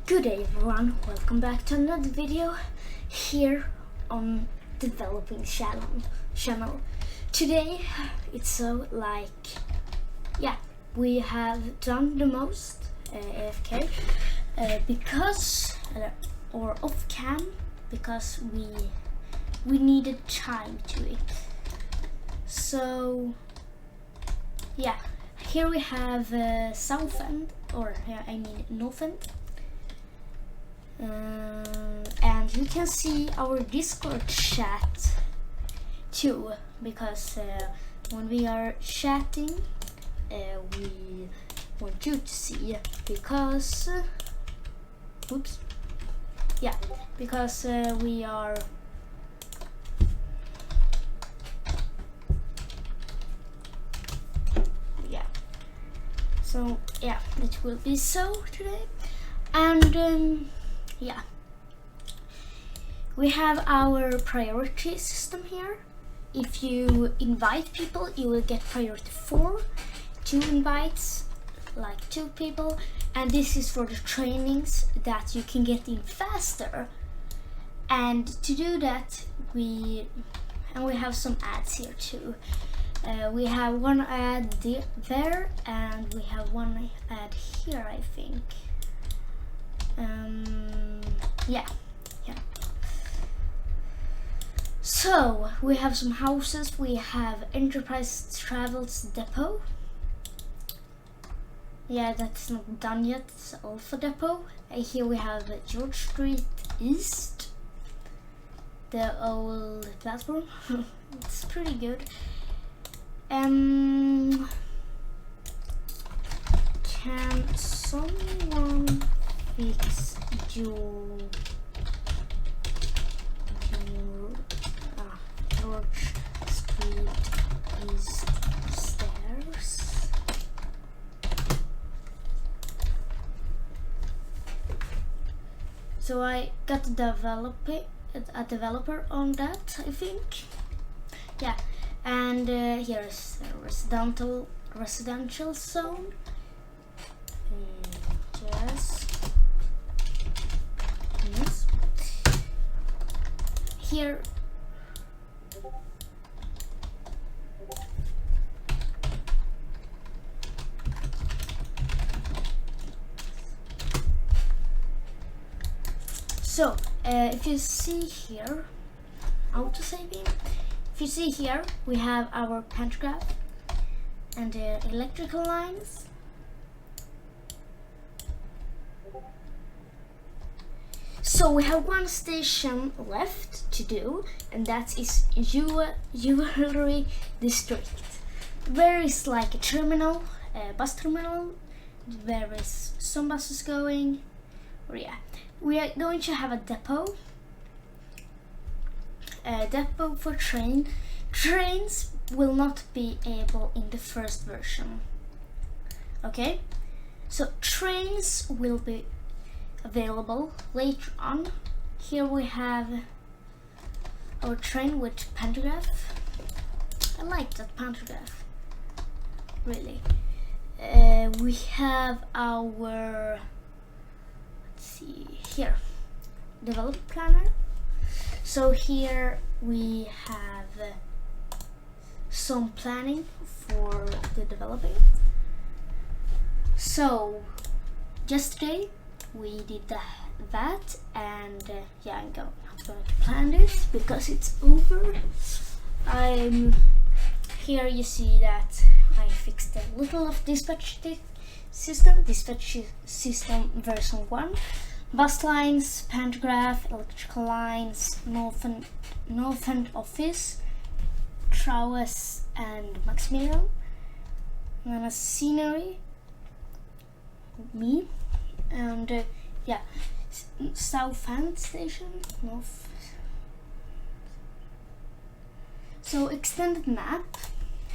Good day everyone, welcome back to another video here on Developing channel. Today it's so we have done the most AFK because or off cam because we needed time to it. So yeah, here we have South End, or North End. And you can see our Discord chat too, because when we are chatting we want you to see, because we are so yeah, it will be so today. And we have our priority system here. If you invite people, you will get priority 4. 2 invites, like 2 people, and this is for the trainings that you can get in faster. And to do that, we have some ads here too. We have one ad there, and we have one ad here, I think. So we have some houses. We have Enterprise Travels Depot. Yeah, that's not done yet. It's Alpha Depot. Here we have George Street East, the old platform. It's pretty good. Can someone fix your George Street East stairs? So I got a developer on that, I think. Yeah, and here's the residential zone. Yes. Here. So if you see here, autosaving. If you see here, we have our pantograph and the electrical lines. So we have one station left to do, and that is Jewelry District. There is like a terminal, a bus terminal. There is some buses going. We are going to have a depot. Depot for train. Trains will not be able in the first version. Okay, so trains will be available later on. Here we have our train with pantograph. I like that pantograph, really. We have our, let's see here, develop planner. So here we have some planning for the developing. So yesterday we did that, and I'm going to plan this because it's over. Here you see that I fixed a little of dispatch system version 1. Bus lines, pantograph, electrical lines, North End office, Trowes and Maximilian, and then a scenery, me, and South End station, North. So extended map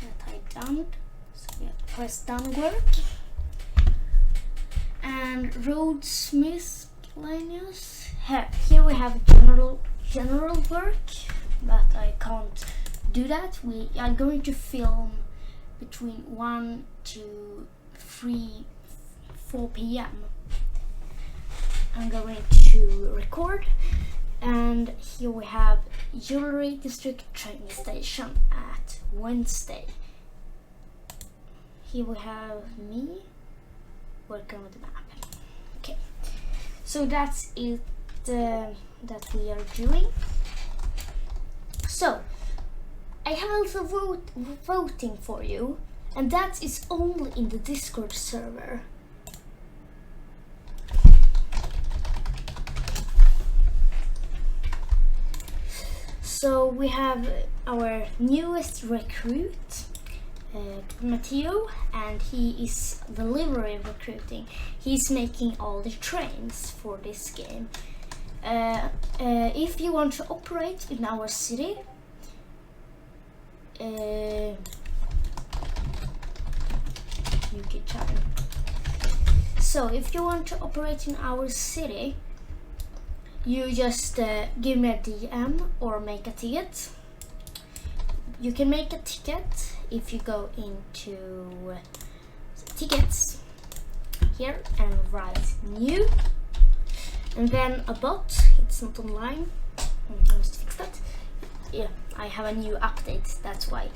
that I done. So press done work, and roads miscellaneous. Here we have general work, but I can't do that. We are going to film between 1 to 4 p.m. I'm going to record, and here we have Jewelry District train station at Wednesday. Here we have me working with the map. Okay, so that's it that we are doing. So I have also voting for you, and that is only in the Discord server. So we have our newest recruit, Matteo, and he is delivery recruiting. He's making all the trains for this game. If you want to operate in our city, so if you want to operate in our city, you just give me a DM or make a ticket. You can make a ticket if you go into tickets here and write new, and then a bot. It's not online. I must fix that. Yeah, I have a new update, that's why.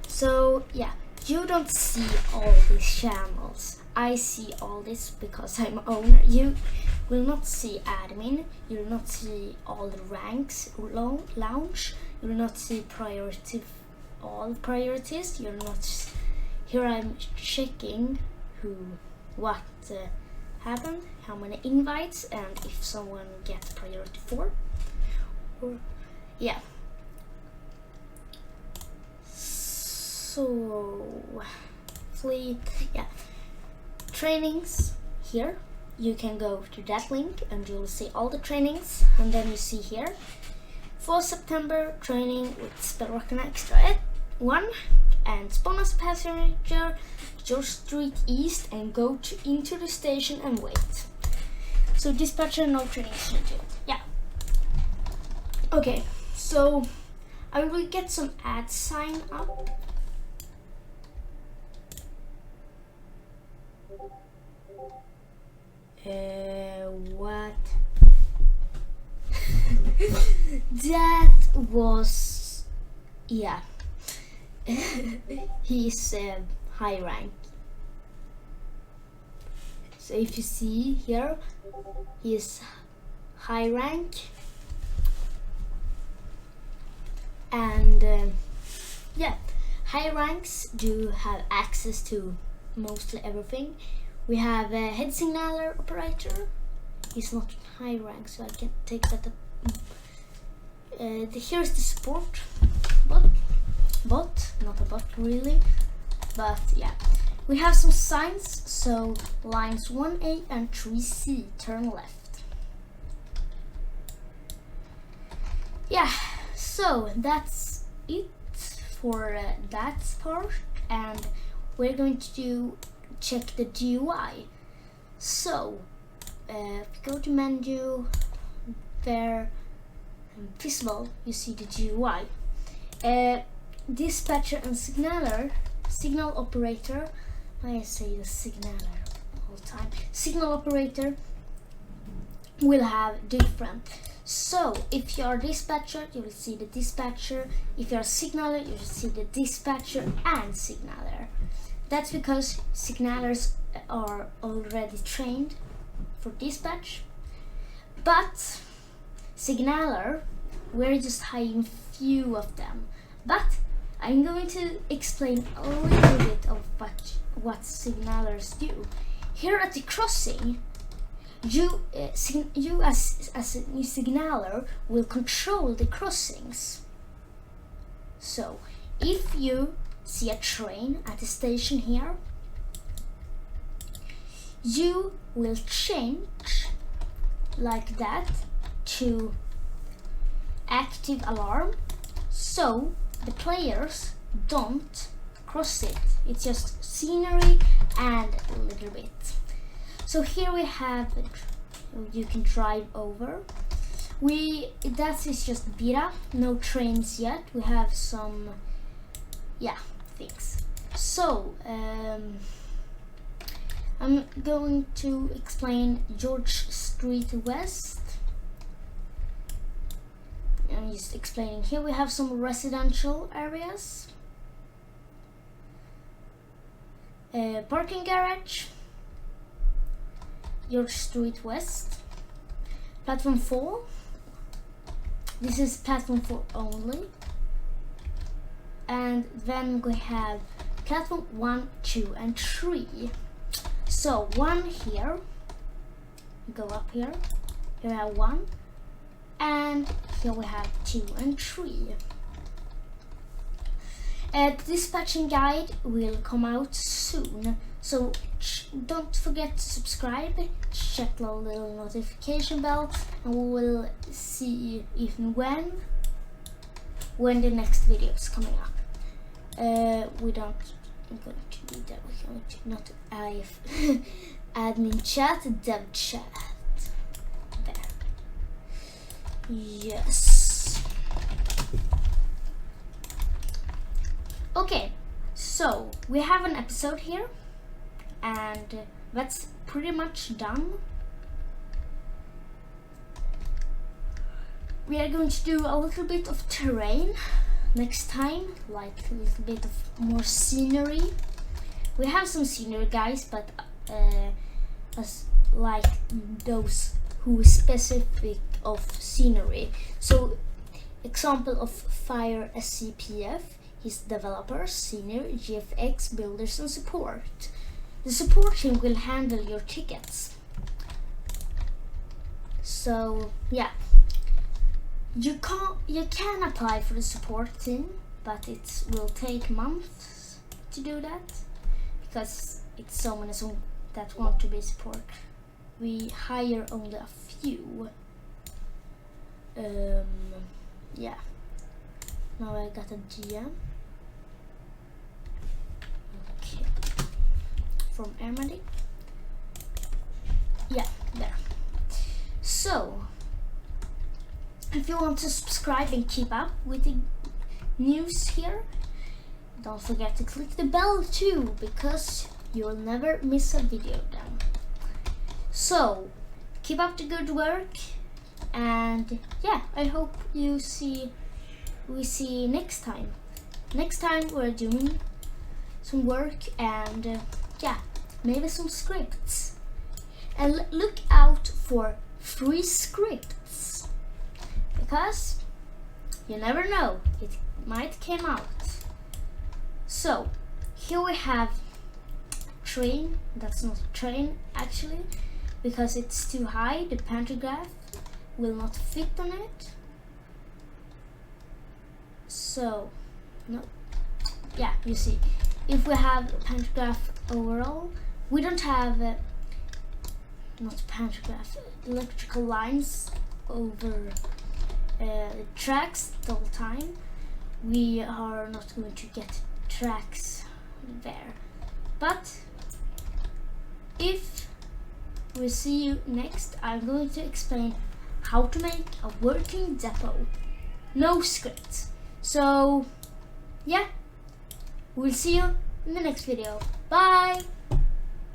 So yeah, you don't see all these channels. I see all this because I'm owner. You will not see admin, you will not see all the ranks, lounge, you will not see all priorities, you will not. Here I'm checking what happened, how many invites, and if someone gets priority 4. Or, yeah. So, fleet, yeah. Trainings here. You can go to that link and you'll see all the trainings, and then you see here for September training with Spellrocken Extra 1 and spawn as passenger George Street East and go into the station and wait. So dispatcher, no training schedule. Yeah. Okay, so I will get some ads sign up. What? That was, yeah. He's high rank. So if you see here, he is high rank, and yeah, high ranks do have access to mostly everything. We have a head signaler operator. He's not high rank, so I can take that up. Here's the support bot, not a bot really, but yeah. We have some signs, so lines 1A and 3C, turn left. Yeah, so that's it for that part, and we're going to check the GUI. So if you go to menu, there, visible, you see the GUI. Dispatcher and signal operator. I say the signaler all the time. Signal operator will have different. So if you are dispatcher, you will see the dispatcher. If you are signaler, you will see the dispatcher and signaler. That's because signalers are already trained for dispatch, but signaler, we're just hiring few of them. But I'm going to explain a little bit of what signalers do. Here at the crossing, you as a new signaler will control the crossings. So if you see a train at the station here, you will change like that to active alarm, so the players don't cross it. It's just scenery and a little bit. So here we have, you can drive over. That is just beta, no trains yet. We have some, yeah, things. So I'm going to explain George Street West. I'm just explaining. Here we have some residential areas. Parking garage. George Street West. Platform 4. This is platform 4 only. And then we have platform 1, 2, and 3. So 1 here. Go up here. Here we have 1. And here we have 2 and 3. The dispatching guide will come out soon, so don't forget to subscribe, check the little notification bell, and we will see if and when the next video is coming up. I'm going to do that. We're going to not admin chat, dev chat. There. Yes. Okay, so we have an episode here, and that's pretty much done. We are going to do a little bit of terrain next time, like a little bit of more scenery. We have some scenery, guys, but like those who is specific of scenery. So, example of Fire SCPF. His developers, senior, GFX, builders, and support. The support team will handle your tickets. So yeah, you can apply for the support team, but it will take months to do that because it's so many that want to be support. We hire only a few. Yeah. Now I got a GM. Okay. From Airmedic. Yeah, there. So, if you want to subscribe and keep up with the news here, don't forget to click the bell too, because you'll never miss a video then. So, keep up the good work, and yeah, I hope we see next time. Next time we're doing some work and yeah, maybe some scripts. And look out for free scripts, because you never know, it might come out. So here we have train. That's not a train actually, because it's too high. The pantograph will not fit on it. So, no, yeah, you see, if we have a pantograph overall, we don't have not pantograph, electrical lines over tracks the whole time. We are not going to get tracks there. But if we see you next, I'm going to explain how to make a working depot. No scripts. So, yeah, we'll see you in the next video. Bye!